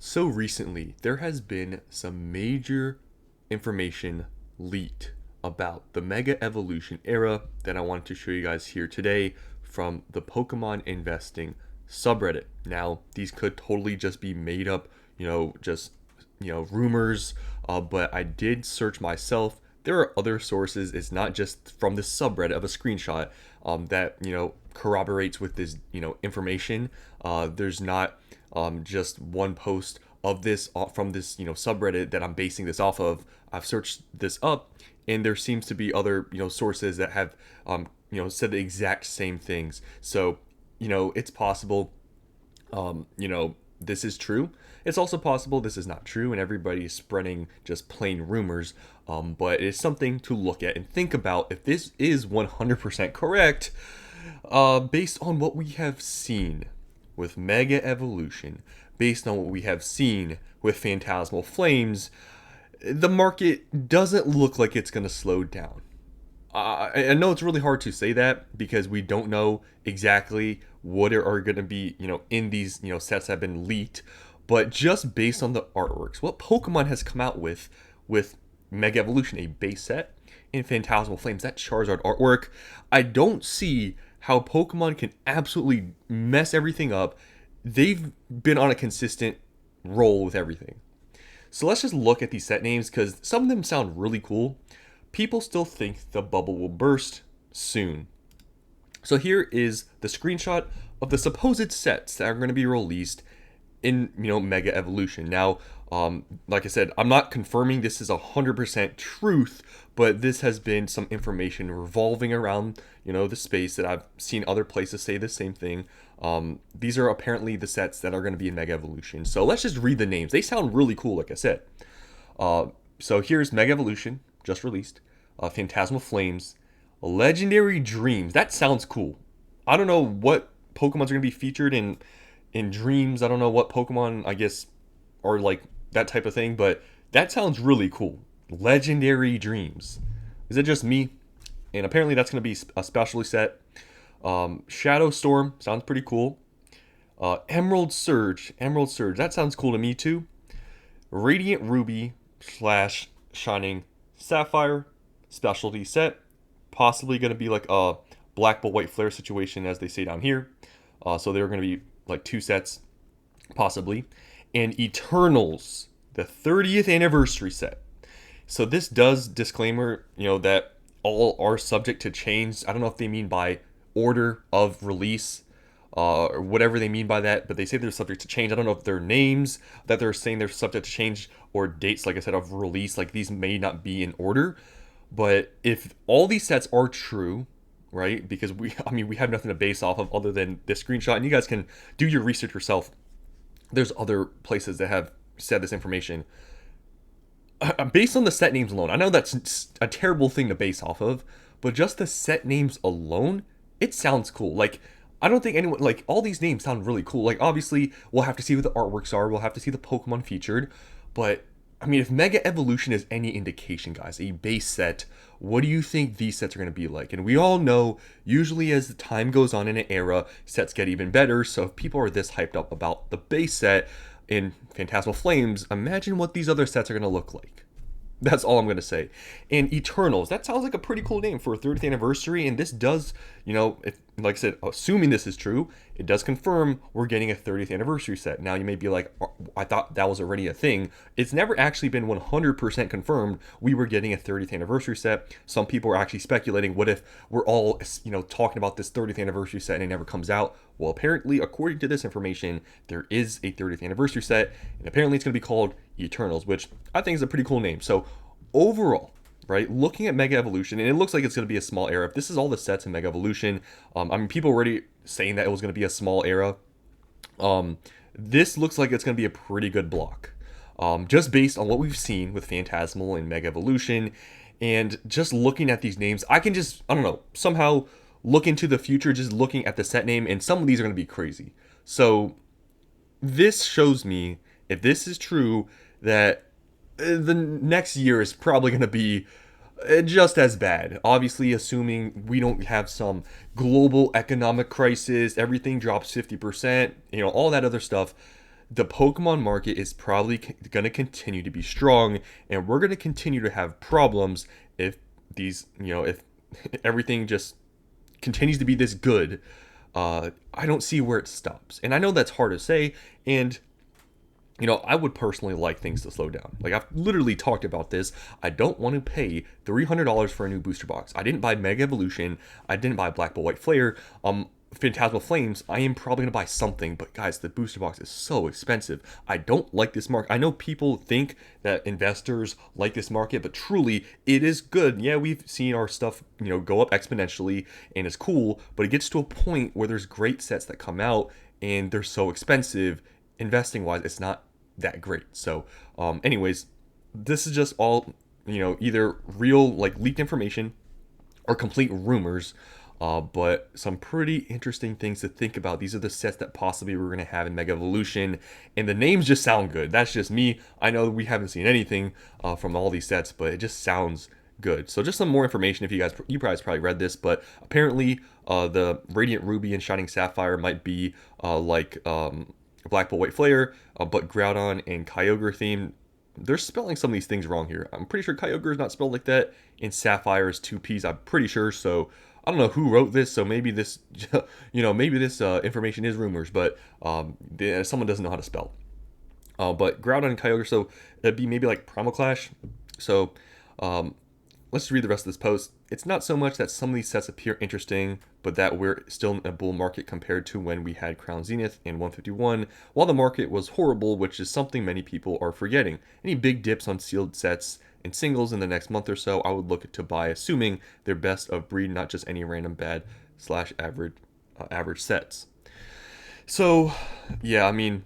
So recently, there has been some major information leaked about the Mega Evolution era that I wanted to show you guys here today from the Pokemon Investing subreddit. Now, these could totally just be made up, rumors, but I did search myself. There are other sources. It's not just from the subreddit of a screenshot that corroborates with this information. There's not just one post of this from this subreddit that I'm basing this off of. I've searched this up, and there seems to be other sources that have said the exact same things. So it's possible this is true. It's also possible this is not true and everybody's spreading just plain rumors. But it's something to look at and think about if this is 100% correct, based on what we have seen with Mega Evolution, based on what we have seen with Phantasmal Flames. The market doesn't look like it's going to slow down. I know it's really hard to say that because we don't know exactly what are going to be, in these, sets that have been leaked. But just based on the artworks, what Pokemon has come out with Mega Evolution, a base set, and Phantasmal Flames, that Charizard artwork, I don't see how Pokemon can absolutely mess everything up. They've been on a consistent roll with everything. So let's just look at these set names because some of them sound really cool. People still think the bubble will burst soon. So here is the screenshot of the supposed sets that are going to be released in Mega Evolution. Now, like I said, I'm not confirming this is 100% truth, but this has been some information revolving around the space that I've seen other places say the same thing. These are apparently the sets that are going to be in Mega Evolution. So let's just read the names. They sound really cool, like I said. So here's Mega Evolution, just released. Phantasmal Flames, Legendary Dreams. That sounds cool. I don't know what Pokemon's are going to be featured in Dreams. I don't know what Pokemon, I guess, are like that type of thing, but that sounds really cool. Legendary Dreams. Is it just me? And apparently that's going to be a specialty set. Shadow Storm sounds pretty cool. Emerald Surge. That sounds cool to me too. Radiant Ruby / Shining Sapphire specialty set. Possibly going to be like a Black Bolt White Flare situation, as they say down here. So they're going to be like two sets, possibly. And Eternals, the 30th anniversary set. So this does disclaimer, that all are subject to change. I don't know if they mean by order of release or whatever they mean by that, but they say they're subject to change. I don't know if they're names that they're saying they're subject to change or dates, like I said, of release. Like these may not be in order, but if all these sets are true, right? Because we have nothing to base off of other than this screenshot, and you guys can do your research yourself. There's other places that have said this information. Based on the set names alone, I know that's a terrible thing to base off of, but just the set names alone, it sounds cool. Like, I don't think anyone, like, all these names sound really cool. Like, obviously, we'll have to see what the artworks are, we'll have to see the Pokemon featured, but if Mega Evolution is any indication, guys, a base set, what do you think these sets are going to be like? And we all know, usually as the time goes on in an era, sets get even better. So if people are this hyped up about the base set in Phantasmal Flames, imagine what these other sets are going to look like. That's all I'm going to say. And Eternals, that sounds like a pretty cool name for a 30th anniversary. And this does, if, like I said, assuming this is true, it does confirm we're getting a 30th anniversary set. Now, you may be like, "Oh, I thought that was already a thing." It's never actually been 100% confirmed we were getting a 30th anniversary set. Some people are actually speculating, what if we're all, talking about this 30th anniversary set and it never comes out? Well, apparently, according to this information, there is a 30th anniversary set. And apparently, it's going to be called Eternals, which I think is a pretty cool name. So overall, right, looking at Mega Evolution, and it looks like it's going to be a small era. If this is all the sets in Mega Evolution, people were already saying that it was going to be a small era. This looks like it's going to be a pretty good block, just based on what we've seen with Phantasmal and Mega Evolution, and just looking at these names, I can just, I don't know, somehow look into the future just looking at the set name, and some of these are going to be crazy. So this shows me, if this is true, that the next year is probably going to be just as bad. Obviously, assuming we don't have some global economic crisis, everything drops 50%, all that other stuff. the Pokemon market is probably going to continue to be strong, and we're going to continue to have problems if if everything just continues to be this good. I don't see where it stops. And I know that's hard to say, and I would personally like things to slow down. Like, I've literally talked about this. I don't want to pay $300 for a new booster box. I didn't buy Mega Evolution. I didn't buy Black Ball White Flare. Phantasmal Flames, I am probably going to buy something, but guys, the booster box is so expensive. I don't like this market. I know people think that investors like this market, but truly, it is good. Yeah, we've seen our stuff, go up exponentially, and it's cool, but it gets to a point where there's great sets that come out, and they're so expensive. Investing wise, it's not that great. So, anyways, this is just all, either real, like, leaked information or complete rumors. But some pretty interesting things to think about. These are the sets that possibly we're going to have in Mega Evolution, and the names just sound good. That's just me. I know we haven't seen anything from all these sets, but it just sounds good. So just some more information. If you guys probably read this, but apparently the Radiant Ruby and Shining Sapphire might be like Black Ball White Flare, but Groudon and Kyogre themed. They're spelling some of these things wrong here. I'm pretty sure Kyogre is not spelled like that, and Sapphire is 2 P's. I'm pretty sure. So I don't know who wrote this, so maybe this, maybe this information is rumors, but someone doesn't know how to spell. But Groudon and Kyogre, so it'd be maybe like Primal Clash. So let's read the rest of this post. It's not so much that some of these sets appear interesting, but that we're still in a bull market compared to when we had Crown Zenith in 151, while the market was horrible, which is something many people are forgetting. Any big dips on sealed sets and singles in the next month or so, I would look to buy, assuming they're best of breed, not just any random bad / average sets. So, yeah, I mean,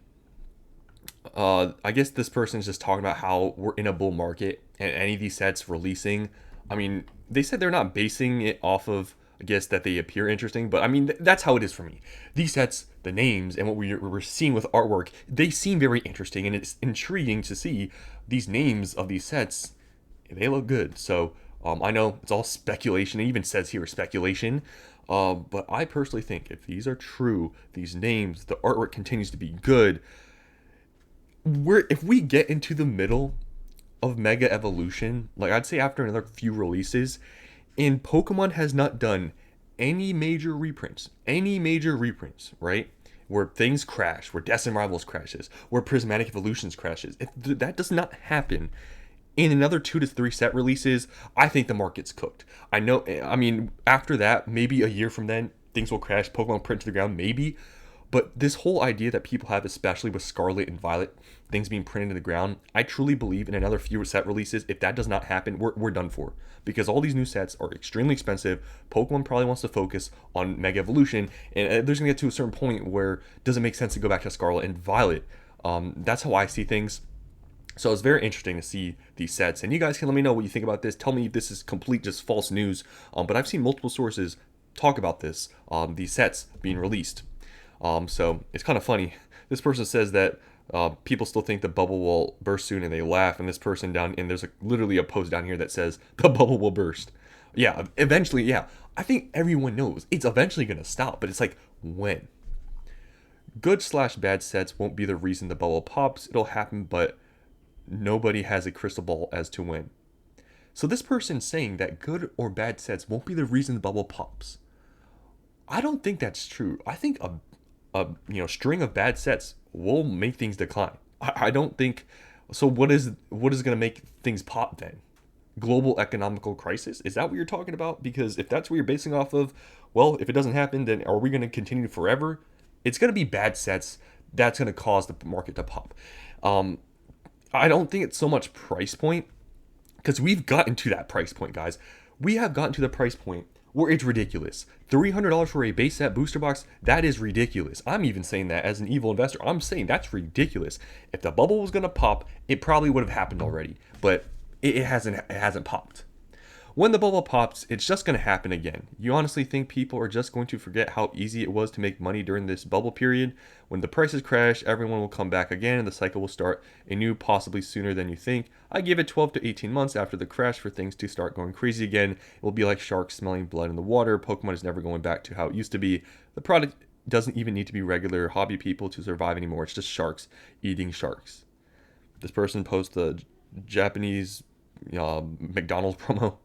I guess this person's just talking about how we're in a bull market and any of these sets releasing. I mean, they said they're not basing it off of, I guess, that they appear interesting, but I mean, that's how it is for me. These sets, the names, and what we're seeing with artwork, they seem very interesting, and it's intriguing to see these names of these sets. They look good. So I know it's all speculation. It even says here speculation. But I personally think if these are true, these names, the artwork continues to be good. If we get into the middle of Mega Evolution, like I'd say after another few releases, and Pokemon has not done any major reprints, right? Where things crash, where Destined Rivals crashes, where Prismatic Evolutions crashes. If that does not happen, in another 2 to 3 set releases, I think the market's cooked. I mean, after that, maybe a year from then, things will crash, Pokemon print to the ground, maybe. But this whole idea that people have, especially with Scarlet and Violet, things being printed to the ground, I truly believe in another few set releases, if that does not happen, we're done for. Because all these new sets are extremely expensive. Pokemon probably wants to focus on Mega Evolution, and there's going to get to a certain point where it doesn't make sense to go back to Scarlet and Violet. That's how I see things. So it's very interesting to see these sets, and you guys can let me know what you think about this. Tell me if this is complete just false news, but I've seen multiple sources talk about this, these sets being released. So it's kind of funny. This person says that people still think the bubble will burst soon, and they laugh. And this person there's literally a post down here that says the bubble will burst. Yeah, eventually, yeah. I think everyone knows it's eventually going to stop, but it's like, when? Good / bad sets won't be the reason the bubble pops. It'll happen, but nobody has a crystal ball as to when. So this person's saying that good or bad sets won't be the reason the bubble pops. I don't think that's true. I think a string of bad sets will make things decline. I don't think so. What is going to make things pop then? Global economical crisis? Is that what you're talking about? Because if that's what you're basing off of, well, if it doesn't happen, then are we going to continue forever? It's going to be bad sets that's going to cause the market to pop. I don't think it's so much price point, because we've gotten to that price point, guys. We have gotten to the price point where it's ridiculous. $300 for a base set booster box, that is ridiculous. I'm even saying that as an evil investor. I'm saying that's ridiculous. If the bubble was going to pop, it probably would have happened already, but it hasn't popped. When the bubble pops, it's just going to happen again. You honestly think people are just going to forget how easy it was to make money during this bubble period? When the prices crash, everyone will come back again and the cycle will start anew, possibly sooner than you think. I give it 12 to 18 months after the crash for things to start going crazy again. It will be like sharks smelling blood in the water. Pokemon is never going back to how it used to be. The product doesn't even need to be regular hobby people to survive anymore. It's just sharks eating sharks. This person posts a Japanese McDonald's promo.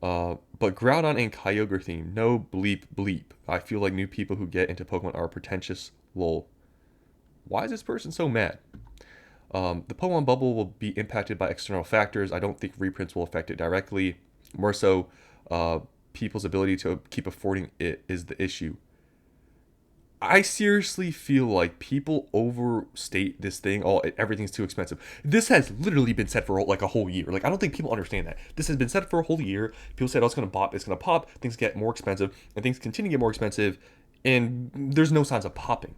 But Groudon and Kyogre theme, no bleep bleep. I feel like new people who get into Pokemon are pretentious. Lol. Why is this person so mad? The Pokemon bubble will be impacted by external factors. I don't think reprints will affect it directly. More so, people's ability to keep affording it is the issue. I seriously feel like people overstate this thing. Oh, everything's too expensive. This has literally been said for like a whole year. Like, I don't think people understand that. This has been said for a whole year. People said, oh, it's going to pop, it's going to pop. Things get more expensive, and things continue to get more expensive, and there's no signs of popping.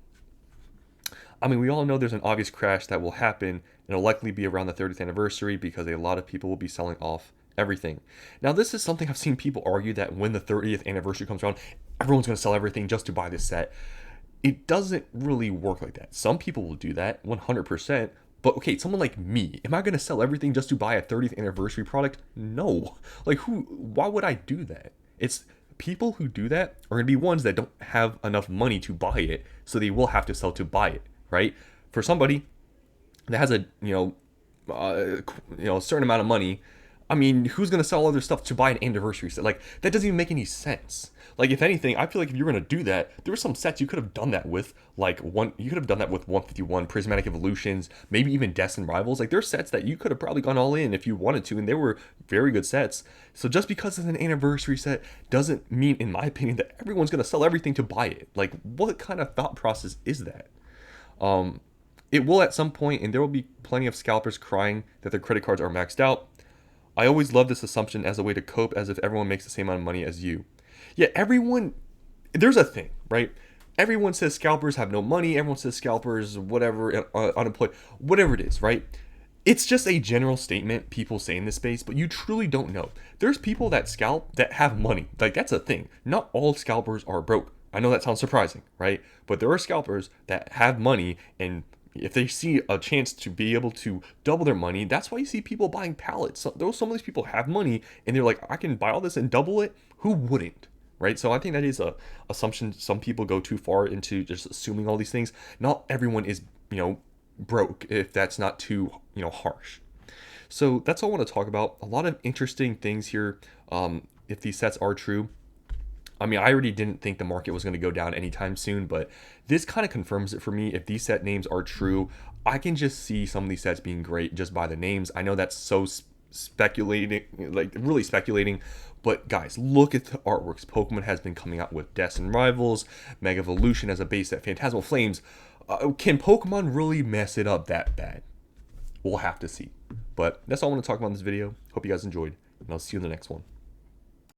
I mean, we all know there's an obvious crash that will happen, and it'll likely be around the 30th anniversary because a lot of people will be selling off everything. Now, this is something I've seen people argue that when the 30th anniversary comes around, everyone's going to sell everything just to buy this set. It doesn't really work like that. Some people will do that 100%, but okay, someone like me, am I going to sell everything just to buy a 30th anniversary product? No. Like, why would I do that? It's people who do that are going to be ones that don't have enough money to buy it, so they will have to sell to buy it, right? For somebody that has a, a certain amount of money, I mean, who's going to sell other stuff to buy an anniversary set? Like, that doesn't even make any sense. Like, if anything, I feel like if you're going to do that, there were some sets you could have done that with. You could have done that with 151, Prismatic Evolutions, maybe even Destined Rivals. Like, there's sets that you could have probably gone all in if you wanted to, and they were very good sets. So just because it's an anniversary set doesn't mean, in my opinion, that everyone's going to sell everything to buy it. Like, what kind of thought process is that? It will at some point, and there will be plenty of scalpers crying that their credit cards are maxed out. I always love this assumption as a way to cope, as if everyone makes the same amount of money as you. Yeah, there's a thing, right? Everyone says scalpers have no money. Everyone says scalpers, whatever, unemployed, whatever it is, right? It's just a general statement people say in this space, but you truly don't know. There's people that scalp that have money. Like, that's a thing. Not all scalpers are broke. I know that sounds surprising, right? But there are scalpers that have money, and if they see a chance to be able to double their money, that's why you see people buying pallets. Some of these people have money, and they're like, I can buy all this and double it. Who wouldn't? Right? So I think that is a assumption. Some people go too far into just assuming all these things. Not everyone is, broke, if that's not too, harsh. So that's all I want to talk about. A lot of interesting things here. If these sets are true. I mean, I already didn't think the market was going to go down anytime soon, but this kind of confirms it for me. If these set names are true, I can just see some of these sets being great just by the names. I know that's so speculating, like really speculating, but guys, look at the artworks Pokemon has been coming out with. Destined Rivals, Mega Evolution as a base set, Phantasmal Flames. Can Pokemon really mess it up that bad? We'll have to see. But that's all I want to talk about in this video. Hope you guys enjoyed, and I'll see you in the next one.